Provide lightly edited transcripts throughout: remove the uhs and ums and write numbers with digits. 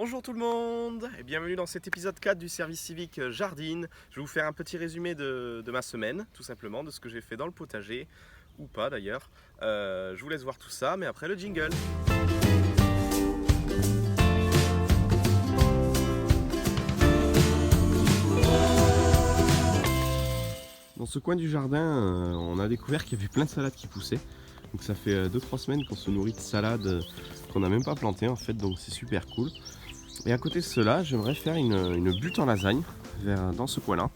Bonjour tout le monde et bienvenue dans cet épisode 4 du service civique Jardine. Je vais vous faire un petit résumé de ma semaine, tout simplement, de ce que j'ai fait dans le potager, ou pas d'ailleurs. Je vous laisse voir tout ça, mais après le jingle. Dans ce coin du jardin, on a découvert qu'il y avait plein de salades qui poussaient. Donc ça fait 2-3 semaines qu'on se nourrit de salades qu'on n'a même pas plantées en fait, donc c'est super cool. Et à côté de cela, j'aimerais faire une butte en lasagne dans ce coin-là.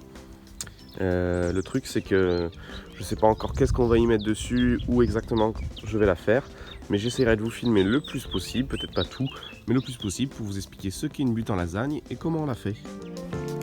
Le truc c'est que je ne sais pas encore qu'est-ce qu'on va y mettre dessus, où exactement je vais la faire. Mais j'essaierai de vous filmer le plus possible, peut-être pas tout, mais le plus possible pour vous expliquer ce qu'est une butte en lasagne et comment on la fait.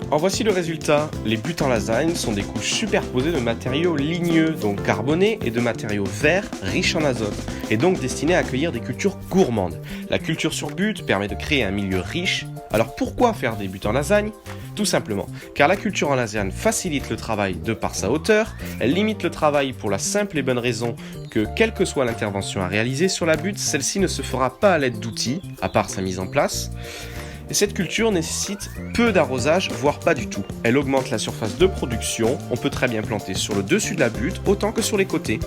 Alors voici le résultat. Les buttes en lasagne sont des couches superposées de matériaux ligneux, donc carbonés, et de matériaux verts, riches en azote, et donc destinés à accueillir des cultures gourmandes. La culture sur butte permet de créer un milieu riche. Alors pourquoi faire des buttes en lasagne ? Tout simplement, car la culture en lasagne facilite le travail de par sa hauteur, elle limite le travail pour la simple et bonne raison que, quelle que soit l'intervention à réaliser sur la butte, celle-ci ne se fera pas à l'aide d'outils, à part sa mise en place. Et cette culture nécessite peu d'arrosage, voire pas du tout. Elle augmente la surface de production, on peut très bien planter sur le dessus de la butte autant que sur les côtés.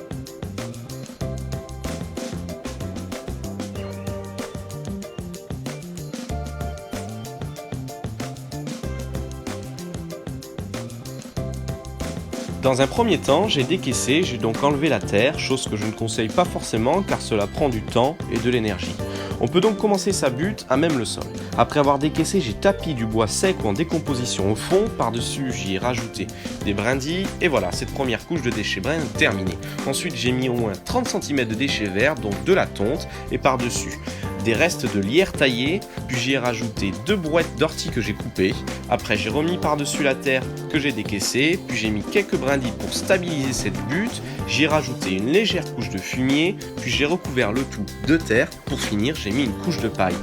Dans un premier temps, j'ai décaissé, j'ai donc enlevé la terre, chose que je ne conseille pas forcément car cela prend du temps et de l'énergie. On peut donc commencer sa butte à même le sol. Après avoir décaissé, j'ai tapis du bois sec ou en décomposition au fond, par-dessus j'y ai rajouté des brindilles et voilà, cette première couche de déchets bruns terminée. Ensuite j'ai mis au moins 30 cm de déchets verts, donc de la tonte, et par-dessus des restes de lierre taillée, puis j'y ai rajouté 2 brouettes d'ortie que j'ai coupées. Après j'ai remis par-dessus la terre que j'ai décaissée, puis j'ai mis quelques brindilles pour stabiliser cette butte, j'y ai rajouté une légère couche de fumier, puis j'ai recouvert le tout de terre. Pour finir, j'ai mis une couche de paille.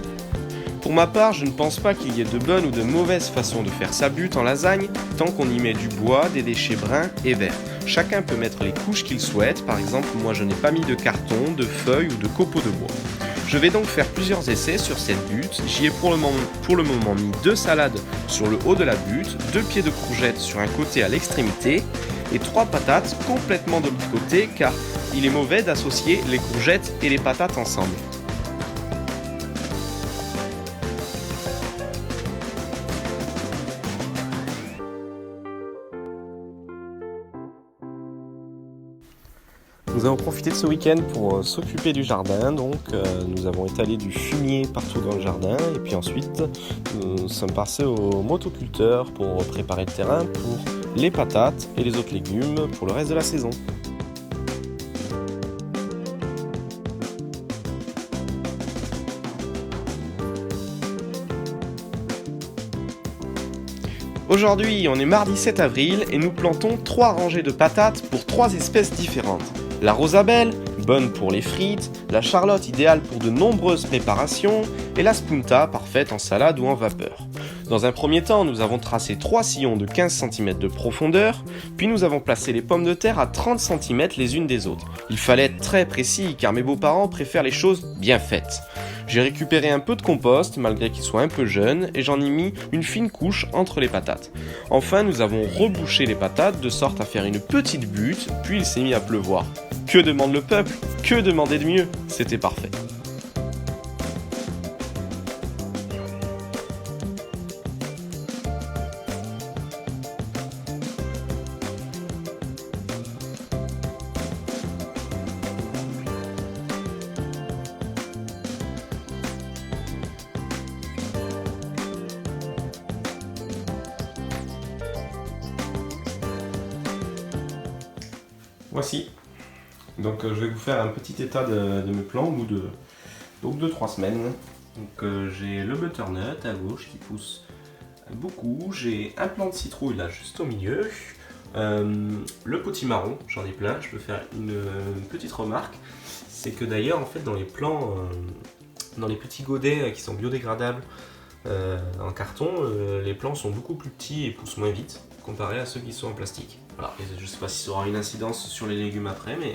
Pour ma part, je ne pense pas qu'il y ait de bonne ou de mauvaise façon de faire sa butte en lasagne, tant qu'on y met du bois, des déchets bruns et verts. Chacun peut mettre les couches qu'il souhaite, par exemple moi je n'ai pas mis de carton, de feuilles ou de copeaux de bois. Je vais donc faire plusieurs essais sur cette butte. J'y ai pour le moment mis 2 salades sur le haut de la butte, 2 pieds de courgettes sur un côté à l'extrémité et 3 patates complètement de l'autre côté car il est mauvais d'associer les courgettes et les patates ensemble. Nous avons profité de ce week-end pour s'occuper du jardin, donc nous avons étalé du fumier partout dans le jardin et puis ensuite nous sommes passés au motoculteur pour préparer le terrain pour les patates et les autres légumes pour le reste de la saison. Aujourd'hui, on est mardi 7 avril et nous plantons 3 rangées de patates pour 3 espèces différentes. La Rosabelle, bonne pour les frites, la Charlotte idéale pour de nombreuses préparations et la Spunta parfaite en salade ou en vapeur. Dans un premier temps, nous avons tracé 3 sillons de 15 cm de profondeur, puis nous avons placé les pommes de terre à 30 cm les unes des autres. Il fallait être très précis car mes beaux-parents préfèrent les choses bien faites. J'ai récupéré un peu de compost malgré qu'il soit un peu jeune et j'en ai mis une fine couche entre les patates. Enfin, nous avons rebouché les patates de sorte à faire une petite butte, puis il s'est mis à pleuvoir. Que demande le peuple ? Que demander de mieux ? C'était parfait. Voici. Donc je vais vous faire un petit état de mes plants au bout de 2-3 semaines. Donc j'ai le butternut à gauche qui pousse beaucoup. J'ai un plant de citrouille là juste au milieu. Le potimarron, j'en ai plein. Je peux faire une petite remarque. C'est que d'ailleurs en fait dans les plants, dans les petits godets qui sont biodégradables en carton, les plants sont beaucoup plus petits et poussent moins vite comparé à ceux qui sont en plastique. Voilà. Et je ne sais pas si ça aura une incidence sur les légumes après, mais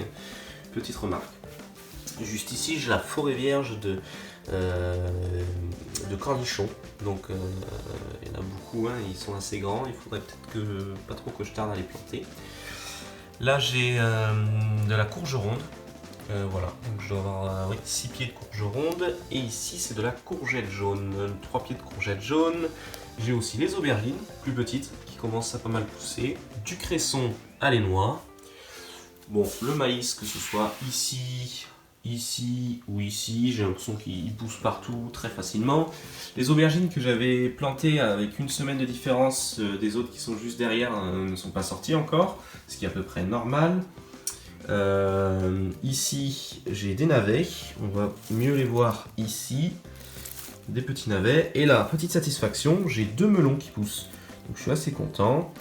petite remarque. Juste ici, j'ai la forêt vierge de cornichons. Donc il y en a beaucoup, hein, ils sont assez grands, il faudrait peut-être pas trop que je tarde à les planter. Là j'ai de la courge ronde. Voilà, donc je dois avoir 6 pieds de courge ronde. Et ici c'est de la courgette jaune, 3 pieds de courgette jaune. J'ai aussi les aubergines, plus petites, qui commencent à pas mal pousser. Du cresson à l'énois. Bon, le maïs, que ce soit ici, ici ou ici, j'ai l'impression qu'il pousse partout très facilement. Les aubergines que j'avais plantées avec une semaine de différence des autres qui sont juste derrière ne sont pas sorties encore, ce qui est à peu près normal. Ici j'ai des navets, on va mieux les voir ici, des petits navets, et là, petite satisfaction, j'ai 2 melons qui poussent, donc je suis assez content.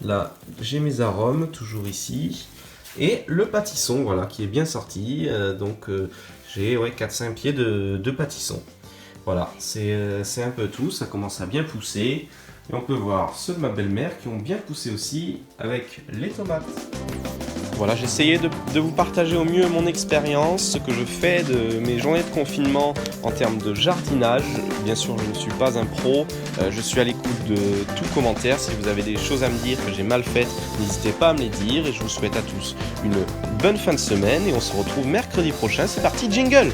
Là j'ai mes arômes, toujours ici, et le pâtisson, voilà, qui est bien sorti, j'ai 4-5 pieds de pâtisson. Voilà, c'est un peu tout, ça commence à bien pousser, et on peut voir ceux de ma belle-mère qui ont bien poussé aussi avec les tomates. Voilà, j'ai essayé de vous partager au mieux mon expérience, ce que je fais de mes journées de confinement en termes de jardinage. Bien sûr, je ne suis pas un pro, je suis à l'écoute de tout commentaire. Si vous avez des choses à me dire que j'ai mal faites, n'hésitez pas à me les dire. Et je vous souhaite à tous une bonne fin de semaine et on se retrouve mercredi prochain. C'est parti, jingle!